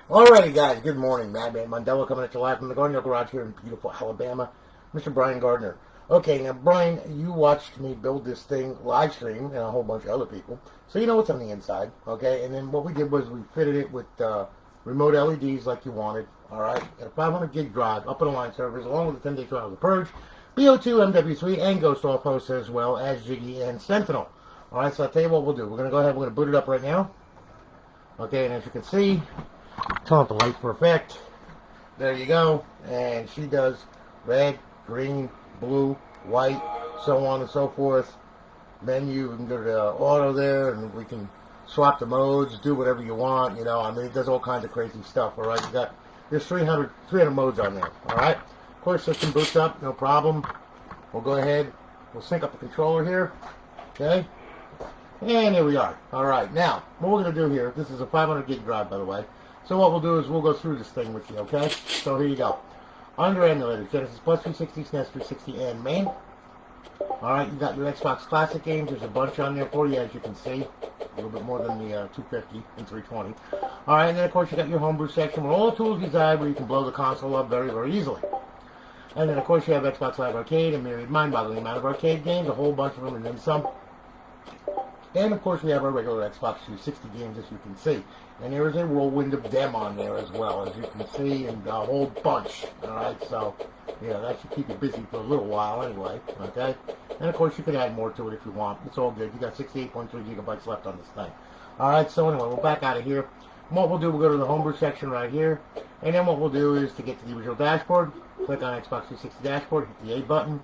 Alrighty, guys, good morning. Madman Mandela coming at you live from the Gardner garage here in beautiful Alabama. Mr. Brian Gardner. Okay, now, Brian, you watched me build this thing live stream and a whole bunch of other people, so you know what's on the inside, okay? And then what we did was we fitted it with remote LEDs like you wanted, alright? And a 500 gig drive, up and line servers, along with a 10-day trial of the Purge, Bo2 Mw3 and Ghosts offhosts, as well as Jiggy and Sentinel. Alright, so I'll tell you what we'll do. We're going to go ahead, we're going to boot it up right now. Okay, and as you can see, turn off the light for effect. There you go. And she does red, green, blue, white, so on and so forth. Menu, we can go to the auto there, and we can swap the modes, do whatever you want. You know, I mean, it does all kinds of crazy stuff. All right, there's 300 modes on there. All right. Of course, system boots up, no problem. We'll go ahead. We'll sync up the controller here. Okay. And here we are. All right. Now, what we're going to do here, this is a 500 gig drive, by the way. So what we'll do is we'll go through this thing with you, okay? So here you go. Under emulators, Genesis Plus 360, SNES 360, and MAME. Alright, you got your Xbox Classic games. There's a bunch on there for you, as you can see. A little bit more than the 250 and 320. Alright, and then of course you got your homebrew section where all the tools reside where you can blow the console up very, very easily. And then of course you have Xbox Live Arcade, a myriad mind-boggling amount of arcade games, a whole bunch of them, and then some. And of course we have our regular Xbox 360 games, as you can see. And there is a whirlwind of them on there as well, as you can see, and a whole bunch. Alright, so, yeah, that should keep you busy for a little while anyway, okay? And of course you can add more to it if you want. It's all good. You got 68.3 gigabytes left on this thing. Alright, so anyway, we'll back out of here. And what we'll do, we'll go to the homebrew section right here. And then what we'll do is, to get to the original dashboard, click on Xbox 360 dashboard, hit the A button.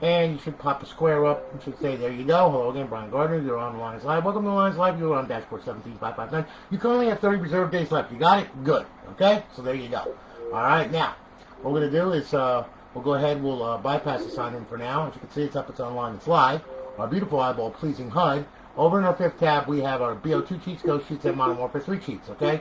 And you should pop a square up. You should say, there you go. Hello again, Brian Gardner. You're on Lines Live. Welcome to Lines Live. You're on dashboard 17559. You currently have 30 reserved days left. You got it? Good. Okay? So there you go. Alright, now, what we're going to do is we'll go ahead. We'll bypass the sign in for now. As you can see, it's up. It's online. It's live. Our beautiful eyeball-pleasing HUD. Over in our fifth tab, we have our Bo2 cheats, Ghost cheats, and Modern Warfare 3 cheats. Okay?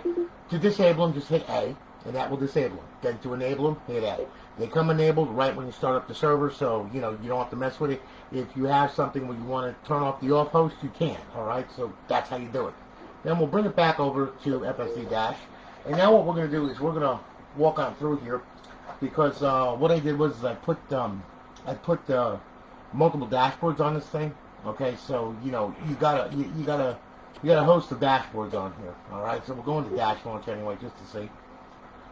To disable them, just hit A. And that will disable them. Then to enable them, hit A. They come enabled right when you start up the server, so, you know, you don't have to mess with it. If you have something where you want to turn off the off host, you can, alright? So that's how you do it. Then we'll bring it back over to FSD Dash. And now what we're going to do is we're going to walk on through here, because what I did was I put multiple dashboards on this thing. Okay, so, you know, you gotta host the dashboards on here, alright? So we'll go into Dash Launch anyway, just to see.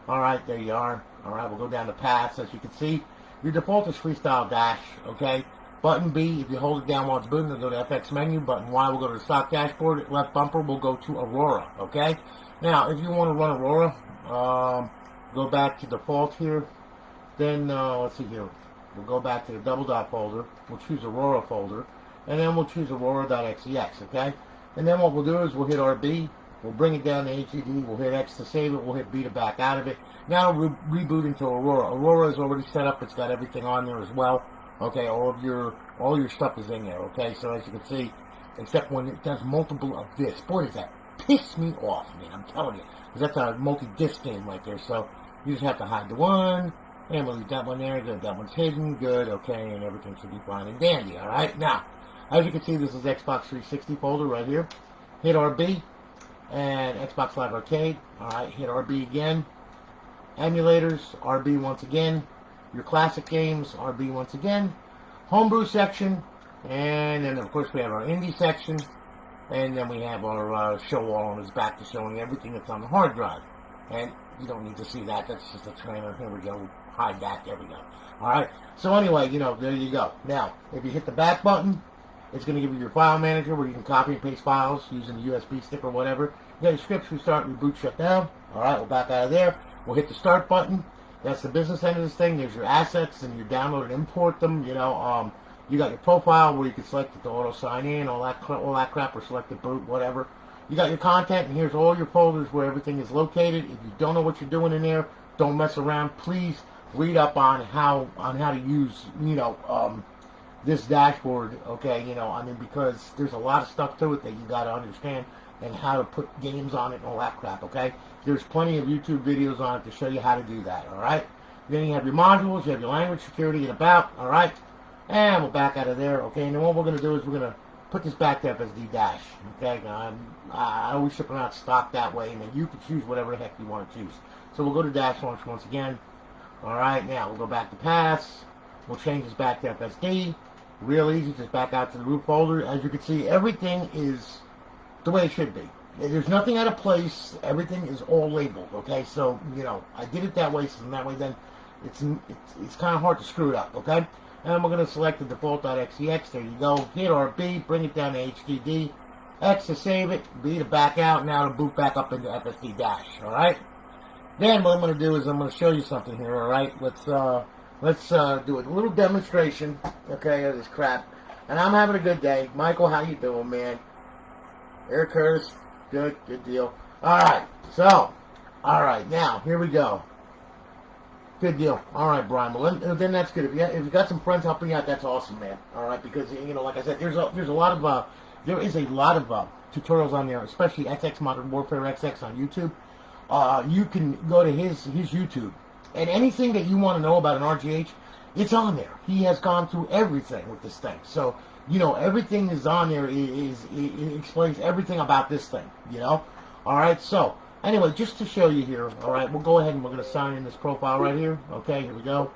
Alright, there you are. Alright, we'll go down to paths. As you can see, your default is Freestyle Dash, okay? Button B, if you hold it down while it's booting, it'll go to FX menu. Button Y will go to the stock dashboard. Left bumper will go to Aurora, okay? Now, if you want to run Aurora, go back to default here. Then, let's see here. We'll go back to the double dot folder. We'll choose Aurora folder. And then we'll choose Aurora.xex, okay? And then what we'll do is we'll hit RB. We'll bring it down to HDD, we'll hit X to save it, we'll hit B to back out of it. Now it'll reboot into Aurora. Aurora is already set up, it's got everything on there as well. Okay, all your stuff is in there, okay? So as you can see, except when it does multiple of this. Boy, does that piss me off, man, I'm telling you. Because that's a multi-disc game right there, so you just have to hide the one, and we'll leave that one there, good, that one's hidden, good, okay, and everything should be fine and dandy, alright? Now, as you can see, this is Xbox 360 folder right here. Hit RB. And Xbox Live Arcade, alright, hit RB again. Emulators, RB once again. Your classic games, RB once again. Homebrew section, and then of course we have our indie section, and then we have our show all on his back to showing everything that's on the hard drive. And you don't need to see that, that's just a trailer. Here we go, hide that, there we go. Alright, so anyway, you know, there you go. Now, if you hit the back button, it's going to give you your file manager where you can copy and paste files using the USB stick or whatever. You got your scripts, restart, reboot, shut down. Alright, we'll back out of there. We'll hit the start button. That's the business end of this thing. There's your assets and you download and import them. You know, you got your profile where you can select it to auto sign in, all that crap, or select the boot, whatever. You got your content, and here's all your folders where everything is located. If you don't know what you're doing in there, don't mess around. Please read up on how to use, you know, this dashboard, okay, you know, I mean, because there's a lot of stuff to it that you got to understand, and how to put games on it and all that crap, okay? There's plenty of YouTube videos on it to show you how to do that, alright? Then you have your modules, you have your language, security, and about, alright? And we'll back out of there, okay? And then what we're going to do is we're going to put this back to FSD dash. Okay, I always ship them out stock that way, and then you can choose whatever the heck you want to choose. So we'll go to dash launch once again. All right, now we'll go back to pass. We'll change this back to FSD. Real easy, just back out to the root folder. As you can see, everything is the way it should be. There's nothing out of place. Everything is all labeled. Okay, so I did it that way, so that way then it's kind of hard to screw it up. Okay. And we're going to select the default.xex. There you go. Hit RB, bring it down to HDD. X to save it. B to back out. Now to boot back up into FSD dash. All right. Then what I'm going to do is I'm going to show you something here. All right. Let's do a little demonstration. Okay, of this crap. And I'm having a good day. Michael, how you doing, man? Eric Curtis. Good deal. All right. So, all right. Now here we go. Good deal. All right, Brian. Well, then that's good. If you got some friends helping you out, that's awesome, man. All right, because like I said, there is a lot of tutorials on there, especially XX Modern Warfare XX on YouTube. You can go to his YouTube, and anything that you want to know about an RGH, it's on there. He has gone through everything with this thing, so everything is on there. It explains everything about this thing. All right, so. Anyway, just to show you here, all right, we'll go ahead and we're going to sign in this profile right here. Okay, here we go.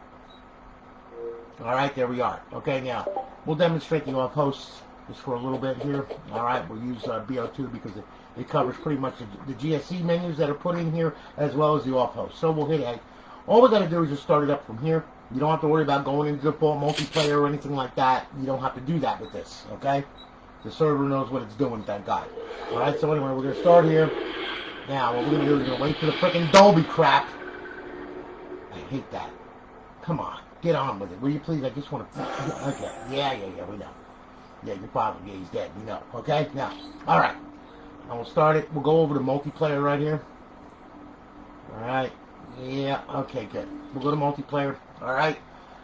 All right, there we are. Okay, now, we'll demonstrate the off-hosts just for a little bit here. All right, we'll use Bo2 because it covers pretty much the GSC menus that are put in here as well as the off-hosts. So we'll hit A. All we got to do is just start it up from here. You don't have to worry about going into default multiplayer or anything like that. You don't have to do that with this, okay? The server knows what it's doing, thank God. All right, so anyway, we're going to start here. Now, what we're going to do is we're going to wait for the frickin' Dolby crap. I hate that. Come on. Get on with it. Will you please? I just want to... Okay. Yeah, we know. Yeah, your father, he's dead. We know. Okay? Now, all right. Now, we'll start it. We'll go over to multiplayer right here. All right. Yeah, okay, good. We'll go to multiplayer. All right.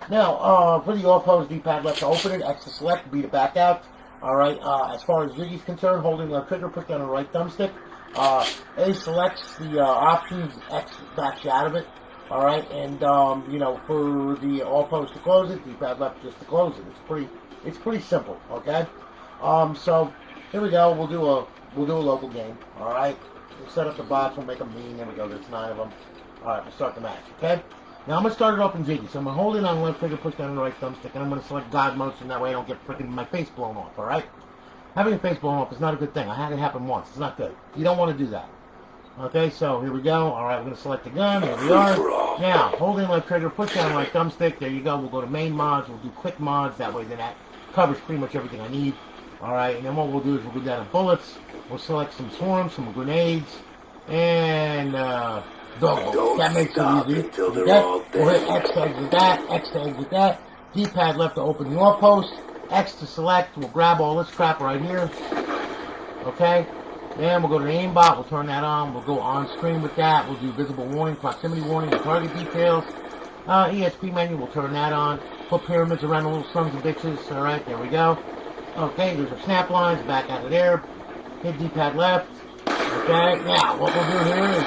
Now, for the off-host, D-pad left to open it, X to select, B to back out. All right. As far as Jiggy's concerned, holding the trigger, push down the right thumbstick. A selects the options, X backs you out of it. All right, and for the off-host to close it, D-pad left just to close it. It's pretty simple. Okay. So here we go. We'll do a local game. All right. We'll set up the bots. We'll make them mean. There we go. There's 9 of them. All right. We'll start the match. Okay. Now I'm gonna start it off in Jiggy. So I'm gonna hold it on the left trigger, push down the right thumbstick, and I'm gonna select God mode so that way I don't get freaking my face blown off. All right. Having a face blown off is not a good thing. I had it happen once. It's not good. You don't want to do that. Okay, so here we go. All right, we're going to select the gun. There we are. Now, holding left trigger, push down right thumbstick. There you go. We'll go to main mods. We'll do quick mods. That way, then that covers pretty much everything I need. All right, and then what we'll do is we'll go down to bullets. We'll select some swarms, some grenades, and dog bolts. That makes it easy. Okay? We'll hit X to exit that, X to exit that. D-pad left to open the off-host. X to select, we'll grab all this crap right here. Okay, then we'll go to the aimbot, we'll turn that on, we'll go on screen with that, we'll do visible warning, proximity warning, the target details. ESP menu, we'll turn that on. Put pyramids around the little sons of bitches. Alright, there we go. Okay, there's our snap lines, back out of there. Hit D-pad left. Okay, now what we'll do here is,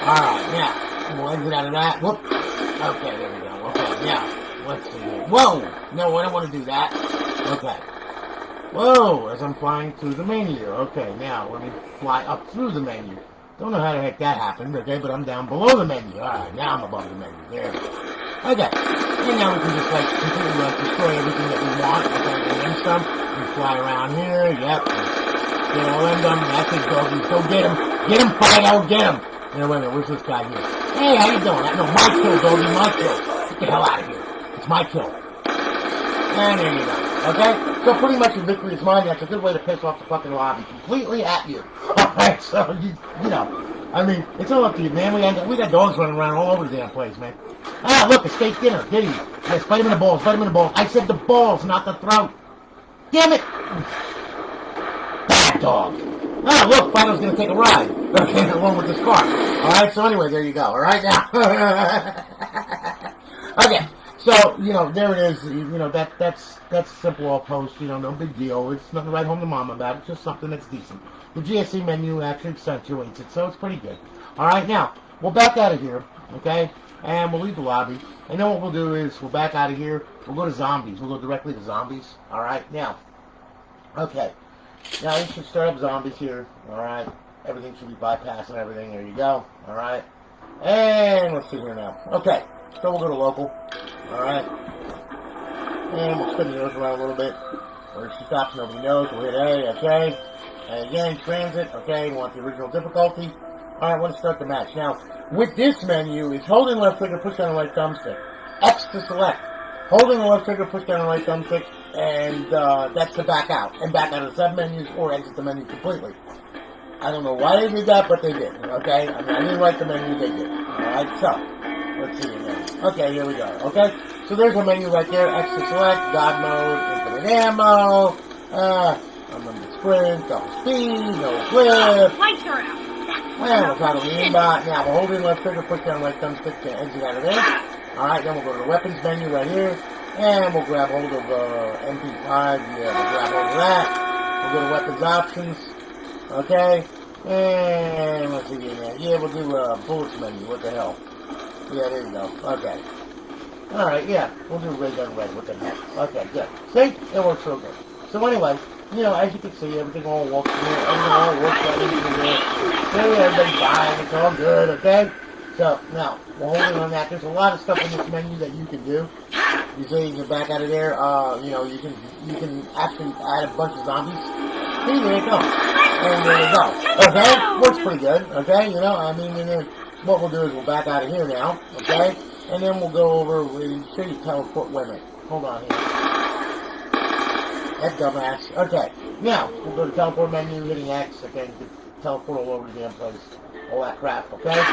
alright, now we'll exit out of that. Whoop. Okay, there we go. Okay, now let's see here. Whoa! No, I don't want to do that. Okay. Whoa, as I'm flying through the menu. Okay, now let me fly up through the menu. Don't know how the heck that happened, okay, but I'm down below the menu. Alright, now I'm above the menu. There we go. Okay. And now we can just completely destroy everything that we want. Okay, and then some. We fly around here. Yep. Get all them done. That's it, doggy. Go get him. Get him, Fido. Get him. Now, wait a minute. Where's this guy here? Hey, how you doing? No, my kill, doggy. My kill. Get the hell out of here. It's my kill. And there you go. Okay? So pretty much your victory is mine. That's a good way to piss off the fucking lobby completely at you. Alright, so you know. I mean, it's all up to you, man. We got dogs running around all over the damn place, man. Ah, look, a steak dinner. Did he? Yes, bite him in the balls. Bite him in the balls. I said the balls, not the throat. Damn it! Bad dog. Ah, look, Fido's gonna take a ride. Okay, along with this car. Alright, so anyway, there you go. Alright, now. Okay. So, you know, there it is. You know, that's simple off-host. You know, no big deal. It's nothing to write home to mom about. It's just something that's decent. The GSC menu actually accentuates it, so it's pretty good. All right, now, we'll back out of here, okay? And we'll leave the lobby. And then what we'll do is we'll back out of here. We'll go to zombies. We'll go directly to zombies. All right, now, okay. Now you should start up zombies here. Alright. Everything should be bypassing everything. There you go. Alright. And let's see here now. Okay. So we'll go to local. Alright. And we'll spin the nose around a little bit. Where she stops, nobody knows. We'll hit A, okay. And again, transit, okay. We want the original difficulty. Alright, let's start the match. Now, with this menu, it's holding left trigger, push down the right thumbstick. X to select. Holding the left trigger, push down the right thumbstick, and that's to back out. And back out of the sub-menus or exit the menu completely. I don't know why they did that, but they did, okay? I mean, I didn't write the menu, they did. Alright, so, let's see again. Okay, here we go, okay? So there's a menu right there, X to select, God mode, infinite ammo, unlimited sprint, double speed, no flip. Lights are out. And we'll toggle the aimbot. Now we'll hold in left trigger, push down right thumbstick to exit out of there. Alright, then we'll go to the weapons menu right here. And we'll grab hold of MP5. Yeah, we'll grab hold of that. We'll go to weapons options. Okay. And let's see here. Yeah, we'll do bullets menu. What the hell? Yeah, there you go. Okay. Alright, yeah. We'll do ray gun red. What the heck? Okay, good. See? It works real good. So anyway, you know, as you can see, everything all works in there. Everything all works right into there. See, everything's fine. It's all good, okay? So, now, we're holding on that. There's a lot of stuff in this menu that you can do. You see, you can back out of there. You know, you can actually add a bunch of zombies. See, there it goes. And there you go. Okay? Works pretty good, okay? You know, I mean, and then what we'll do is we'll back out of here now, okay? And then we'll go over, we'll show you teleport. Wait a minute. Hold on here. That dumbass. Okay. Now, we'll go to teleport menu, hitting X. Okay, you can teleport all over the damn place. All that crap, okay?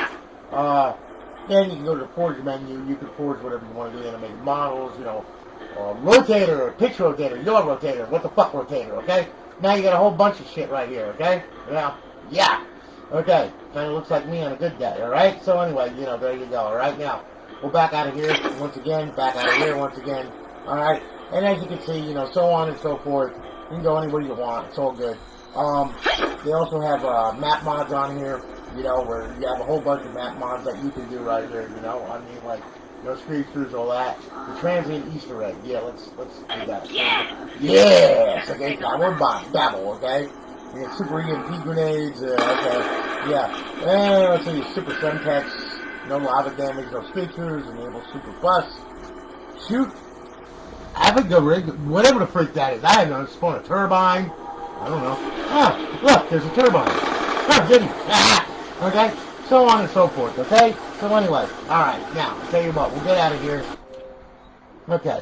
Then you can go to the Forge menu. You can forge whatever you want to do. Animated models, you know, rotator, pitch rotator, yaw rotator, what the fuck rotator, okay? Now you got a whole bunch of shit right here, okay? Now, yeah. Okay. Kind of looks like me on a good day, alright? So anyway, you know, there you go, alright? Now, we'll back out of here once again, back out of here once again, alright? And as you can see, you know, so on and so forth. You can go anywhere you want. It's all good. They also have map mods on here, you know, where you have a whole bunch of map mods that you can do right here, you know. I mean, like, you know, speed throughs, all that. The transient Easter egg. Yeah, let's do that. Yes! Okay, downward babble, okay? You get super EMP grenades, okay. Yeah. And let's see, super semtex, no lava damage, no speed throughs, enable super plus. Shoot. Have a good rig, whatever the freak that is. I don't know, spawn a turbine. I don't know. Ah, look, there's a turbine. Oh, Jiggy. Ah, okay, so on and so forth, okay? So anyway, alright, now, I'll tell you what, we'll get out of here. Okay,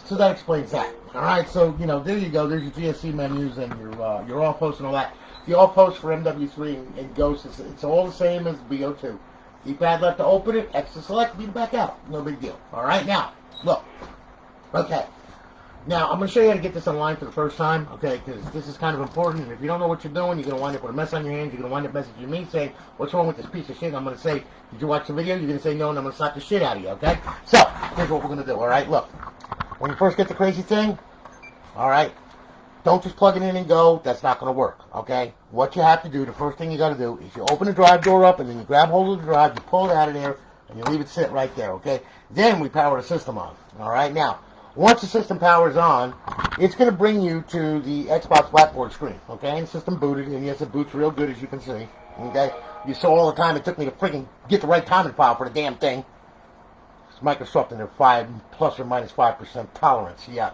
so that explains that. Alright, so, you know, there you go. There's your GSC menus and your off-hosts and all that. The off-host for MW3 and Ghosts, it's all the same as Bo2. Keypad left to open it, X to select, beat back out. No big deal. Alright, now, look. Okay, now I'm going to show you how to get this online for the first time, okay, because this is kind of important, and if you don't know what you're doing, you're going to wind up with a mess on your hands. You're going to wind up messaging me saying, what's wrong with this piece of shit? I'm going to say, did you watch the video? You're going to say no, and I'm going to slap the shit out of you, okay? So, here's what we're going to do, alright? Look, when you first get the crazy thing, alright, don't just plug it in and go. That's not going to work, okay? What you have to do, the first thing you got to do, is you open the drive door up, and then you grab hold of the drive, you pull it out of there, and you leave it sit right there, okay? Then we power the system on, alright? Now, once the system powers on, it's going to bring you to the Xbox Blackboard screen, okay? And the system booted, and yes, it boots real good, as you can see, okay? You saw all the time it took me to freaking get the right timing file for the damn thing. It's Microsoft and their 5 plus or minus 5% tolerance, yeah.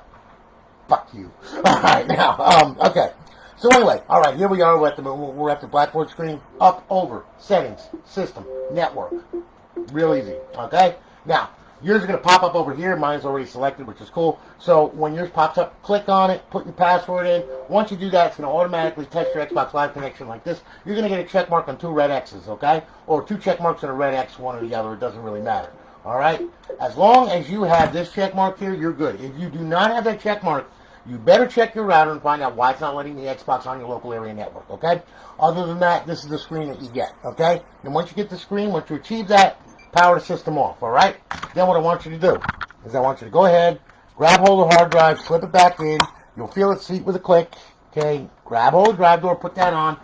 Fuck you. Alright, now, okay. So anyway, alright, here we are, we're at the Blackboard screen. Up, over, settings, system, network. Real easy, okay? Now, yours are going to pop up over here. Mine's already selected, which is cool. So when yours pops up, click on it, put your password in. Once you do that, it's going to automatically test your Xbox Live connection like this. You're going to get a check mark on 2 red X's, okay? Or 2 check marks and a red X, one or the other. It doesn't really matter, all right? As long as you have this check mark here, you're good. If you do not have that check mark, you better check your router and find out why it's not letting the Xbox on your local area network, okay? Other than that, this is the screen that you get, okay? And once you get the screen, once you achieve that, power the system off, alright? Then what I want you to do is I want you to go ahead, grab hold of the hard drive, slip it back in. You'll feel it seat with a click, okay? Grab hold of the drive door, put that on,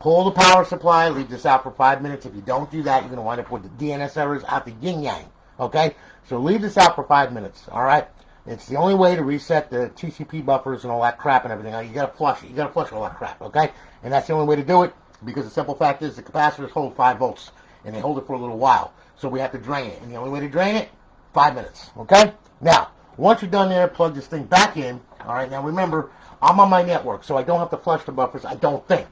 pull the power supply, leave this out for 5 minutes. If you don't do that, you're going to wind up with the DNS errors out the yin-yang, okay? So leave this out for 5 minutes, alright? It's the only way to reset the TCP buffers and all that crap and everything. You gotta flush it. You gotta flush all that crap, okay? And that's the only way to do it, because the simple fact is the capacitors hold 5 volts, and they hold it for a little while. So we have to drain it. And the only way to drain it, 5 minutes, okay? Now, once you're done there, plug this thing back in. All right, now remember, I'm on my network, so I don't have to flush the buffers, I don't think.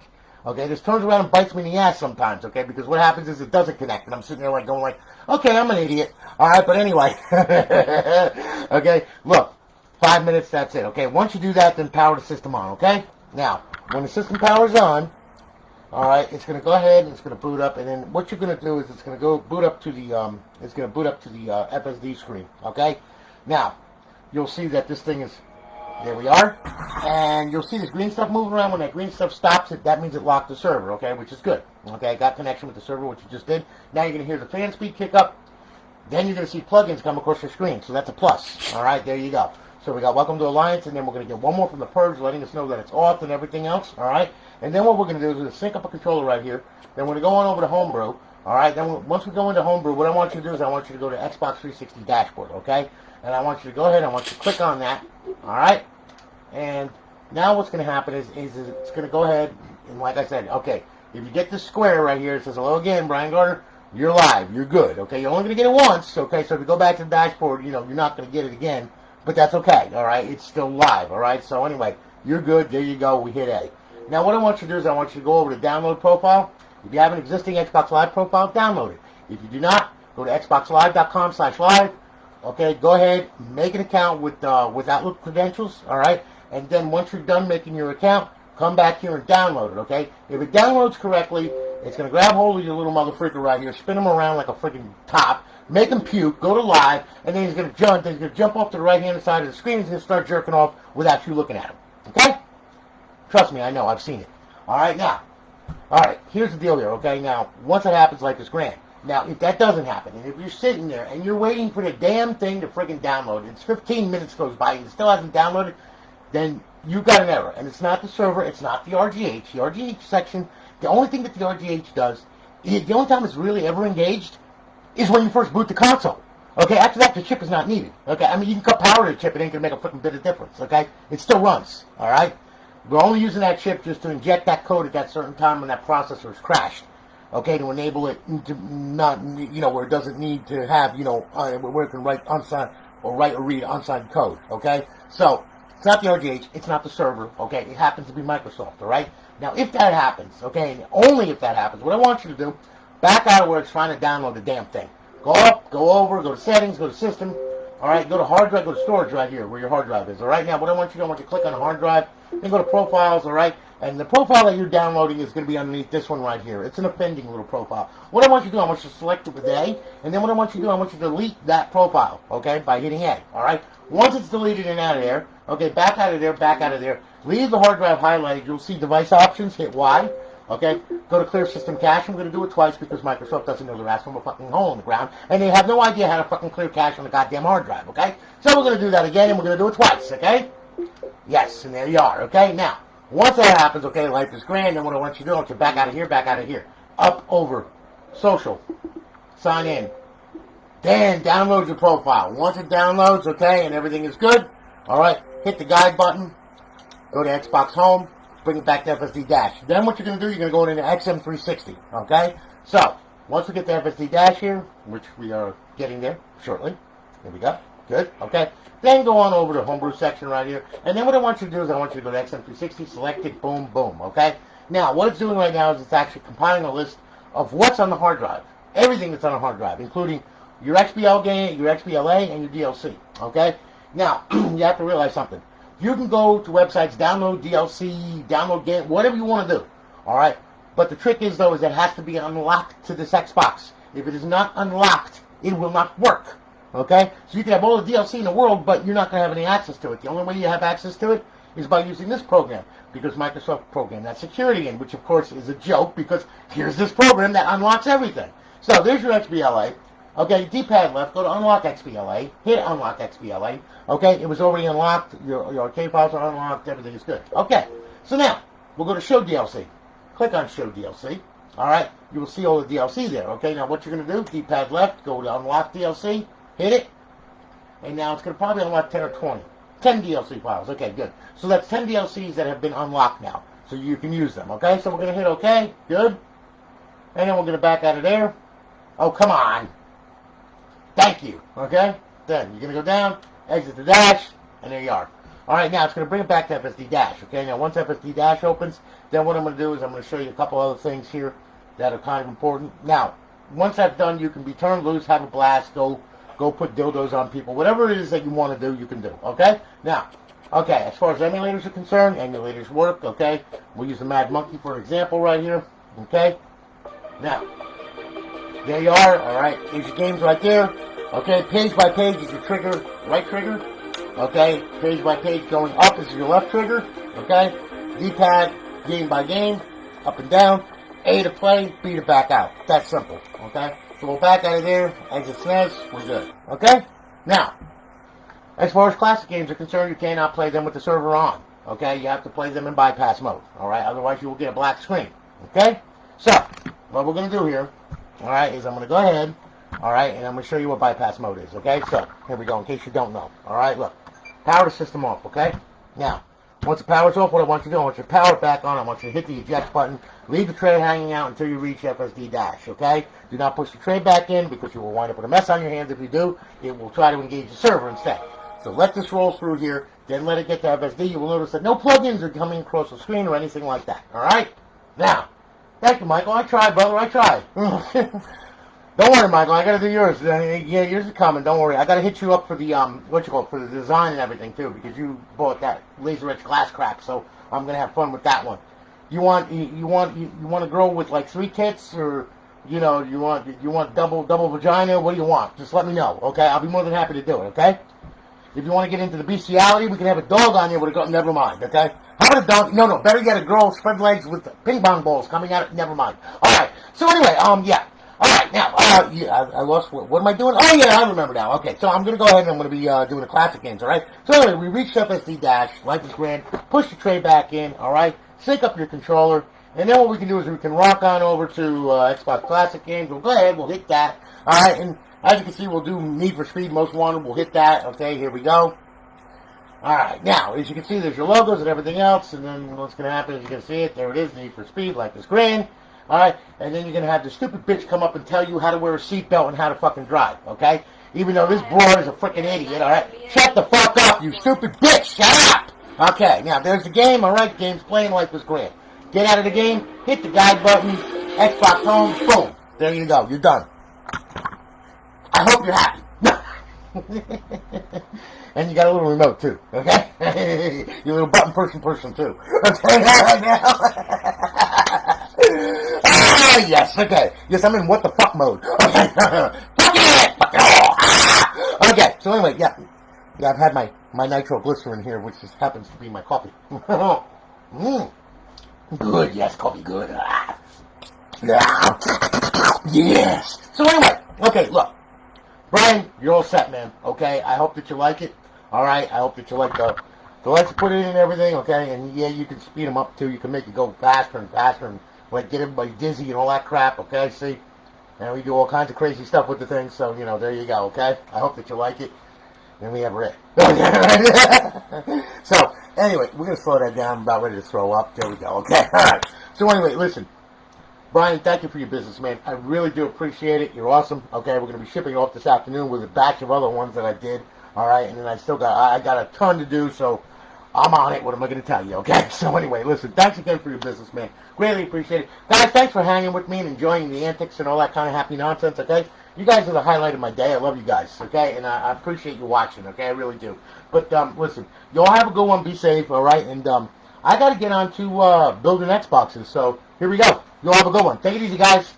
Okay, this turns around and bites me in the ass sometimes, okay? Because what happens is it doesn't connect, and I'm sitting there like going like, okay, I'm an idiot. All right, but anyway. Okay, look, 5 minutes, that's it, okay? Once you do that, then power the system on, okay? Now, when the system power's on, all right, it's going to go ahead and it's going to boot up, and then what you're going to do is it's going to go boot up to the FSD screen, okay? Now, you'll see that this thing is, there we are, and you'll see this green stuff moving around. When that green stuff stops, that means it locked the server, okay, which is good. Okay, got connection with the server, which you just did. Now you're going to hear the fan speed kick up. Then you're going to see plugins come across your screen, so that's a plus. All right, there you go. So we got Welcome to Alliance, and then we're going to get one more from the Purge, letting us know that it's off and everything else, all right? And then what we're going to do is we're going to sync up a controller right here. Then we're going to go on over to Homebrew, all right? Then once we go into Homebrew, what I want you to do is I want you to go to Xbox 360 dashboard, okay? And I want you to go ahead, I want you to click on that, all right? And now what's going to happen is it's going to go ahead, and like I said, okay, if you get this square right here, it says, hello again, Brian Gardner, you're live, you're good, okay? You're only going to get it once, okay? So if you go back to the dashboard, you know, you're not going to get it again, but that's okay, all right? It's still live, all right? So anyway, you're good, there you go, we hit A. Now what I want you to do is I want you to go over to download profile. If you have an existing Xbox Live profile, download it. If you do not, go to xboxlive.com/live. Okay, go ahead, make an account with Outlook credentials, all right? And then once you're done making your account, come back here and download it, okay? If it downloads correctly, it's going to grab hold of your little mother freaker right here, spin him around like a freaking top, make him puke, go to live, and then he's going to jump off to the right-hand side of the screen, he's going to start jerking off without you looking at him, okay? Trust me, I know, I've seen it. All right, now, all right, here's the deal here, okay? Now, once it happens, like it's grand. Now, if that doesn't happen, and if you're sitting there and you're waiting for the damn thing to freaking download, it's 15 minutes goes by and it still hasn't downloaded, then you've got an error. And it's not the server, it's not the RGH. The RGH section, the only thing that the RGH does, the only time it's really ever engaged is when you first boot the console. Okay, after that, the chip is not needed. Okay, I mean, you can cut power to the chip, it ain't going to make a freaking bit of difference. Okay, it still runs. All right, we're only using that chip just to inject that code at that certain time when that processor is crashed. Okay, to enable it to not, you know, where it doesn't need to have, you know, where it can write unsigned or write or read unsigned code. Okay, so it's not the RGH, it's not the server. Okay, it happens to be Microsoft. All right. Now, if that happens, okay, and only if that happens, what I want you to do, back out of where it's trying to download the damn thing. Go up, go over, go to settings, go to system. All right, go to hard drive, go to storage right here where your hard drive is. All right, now what I want you to do, I want you to click on the hard drive, then go to profiles. All right. And the profile that you're downloading is going to be underneath this one right here. It's an offending little profile. What I want you to do, I want you to select it with A, and then what I want you to do, I want you to delete that profile, okay, by hitting A, all right? Once it's deleted and out of there, okay, back out of there, back out of there. Leave the hard drive highlighted. You'll see device options, hit Y, okay? Go to clear system cache. I'm going to do it twice because Microsoft doesn't know their ass from a fucking hole in the ground, and they have no idea how to fucking clear cache on the goddamn hard drive, okay? So we're going to do that again, and we're going to do it twice, okay? Yes, and there you are, okay? Now, once that happens, okay, life is grand, and what I want you to do, I want you to back out of here, up, over, social, sign in, then download your profile. Once it downloads, okay, and everything is good, all right, hit the guide button, go to Xbox Home, bring it back to FSD Dash. Then what you're going to do, you're going to go into XM360, okay? So, once we get to FSD Dash here, which we are getting there shortly, here we go. Good, okay. Then go on over to Homebrew section right here. And then what I want you to do is I want you to go to XM360, select it, boom, boom, okay? Now, what it's doing right now is it's actually compiling a list of what's on the hard drive. Everything that's on the hard drive, including your XBL game, your XBLA, and your DLC, okay? Now, you have to realize something. You can go to websites, download DLC, download game, whatever you want to do, all right? But the trick is, though, is it has to be unlocked to this Xbox. If it is not unlocked, it will not work. Okay? So you can have all the DLC in the world, but you're not going to have any access to it. The only way you have access to it is by using this program, because Microsoft programmed that security in, which of course is a joke, because here's this program that unlocks everything. So there's your XBLA. Okay, D-pad left, go to unlock XBLA, hit unlock XBLA. Okay, it was already unlocked, your arcade files are unlocked, everything is good. Okay, so now, we'll go to show DLC. Click on show DLC. Alright, you will see all the DLC there. Okay, now what you're going to do, D-pad left, go to unlock DLC. Hit it. and now it's going to probably unlock 10 or 20. 10 DLC files. Okay, good. So that's 10 DLCs that have been unlocked now. So you can use them, okay? So we're going to hit OK. Good. And then we're going to back out of there. Oh, come on. Thank you. Okay? Then you're going to go down, exit the dash, and there you are. All right, now it's going to bring it back to FSD dash, okay? Now, once FSD dash opens, then what I'm going to do is I'm going to show you a couple other things here that are kind of important. Now, once that's done, you can be turned loose, have a blast, go put dildos on people. Whatever it is that you want to do, you can do, okay? Now, okay, as far as emulators are concerned, emulators work, okay? We'll use the Mad Monkey for example right here, okay? Now, there you are, all right? Here's your games right there, okay? Page by page is your trigger, right trigger, okay? Page by page going up is your left trigger, okay? D-pad, game by game, up and down, A to play, B to back out. That's simple, okay? So we'll back out of there, exit SNES, we're good, okay? Now, as far as classic games are concerned, you cannot play them with the server on, okay? You have to play them in bypass mode, all right? Otherwise, you will get a black screen, okay? So, what we're going to do here, all right, is I'm going to go ahead, all right, and I'm going to show you what bypass mode is, okay? So, here we go, in case you don't know, all right? Look, power the system off, okay? Now, once the power's off, what I want you to do, I want you to power it back on, I want you to hit the eject button, leave the tray hanging out until you reach FSD dash, okay? Do not push the tray back in because you will wind up with a mess on your hands. If you do, it will try to engage the server instead. So let this roll through here, then let it get to FSD. You will notice that no plugins are coming across the screen or anything like that, all right? Now, thank you, Michael. I tried, brother. I tried. Don't worry, Michael. I got to do yours. Yeah, yours is coming. Don't worry. I got to hit you up for the for the design and everything too, because you bought that laser edge glass crap. So I'm gonna have fun with that one. You want a girl with like 3 tits, or you want double vagina? What do you want? Just let me know. Okay, I'll be more than happy to do it. Okay. If you want to get into the bestiality, we can have a dog on you with a girl. Never mind. Okay. How about a dog? No. Better get a girl spread legs with ping pong balls coming out. Never mind. All right. So anyway, yeah. All right, now, I lost, what am I doing? Oh, yeah, I remember now. Okay, so I'm going to go ahead and I'm going to be doing the classic games, all right? So anyway, we reached FSD dash, life is grand, push the tray back in, all right? Sync up your controller, and then what we can do is we can rock on over to Xbox Classic Games. We'll go ahead, we'll hit that, all right? And as you can see, we'll do Need for Speed Most Wanted. We'll hit that, okay? Here we go. All right, now, as you can see, there's your logos and everything else, and then what's going to happen is you can see it. There it is, Need for Speed, life is grand. Alright, and then you're going to have the stupid bitch come up and tell you how to wear a seatbelt and how to fucking drive, okay? Even though this broad is a freaking idiot, alright? Shut the fuck up, you stupid bitch! Shut up! Okay, now there's the game, alright? Game's playing, life is grand. Get out of the game, hit the guide button, Xbox home, boom. There you go, you're done. I hope you're happy. And you got a little remote too, okay? Your little button person too. Okay, yes, okay. Yes, I'm in what the fuck mode. Okay. Fuck it! Okay, so anyway, yeah, I've had my nitroglycerin here, which just happens to be my coffee. Good, yes, coffee, good. Yes. So anyway, okay, look. Brian, you're all set, man, okay? I hope that you like it, alright? I hope that you like the lights put in and everything, okay? And yeah, you can speed them up too. You can make it go faster and faster and like get everybody dizzy and all that crap, okay? See? And we do all kinds of crazy stuff with the thing, so, there you go, okay? I hope that you like it. And we have Rick. So, anyway, we're going to slow that down. I'm about ready to throw up. There we go, okay? Alright. So anyway, listen. Brian, thank you for your business, man. I really do appreciate it. You're awesome. Okay, we're going to be shipping off this afternoon with a batch of other ones that I did. Alright, and then I got a ton to do, so I'm on it. What am I going to tell you, okay? So anyway, listen, thanks again for your business, man. Greatly appreciate it. Guys, thanks for hanging with me and enjoying the antics and all that kind of happy nonsense, okay? You guys are the highlight of my day. I love you guys, okay? And I appreciate you watching, okay? I really do. But, listen, you all have a good one. Be safe, alright? And, I got to get on to building Xboxes, so here we go. You all have a good one. Take it easy, guys.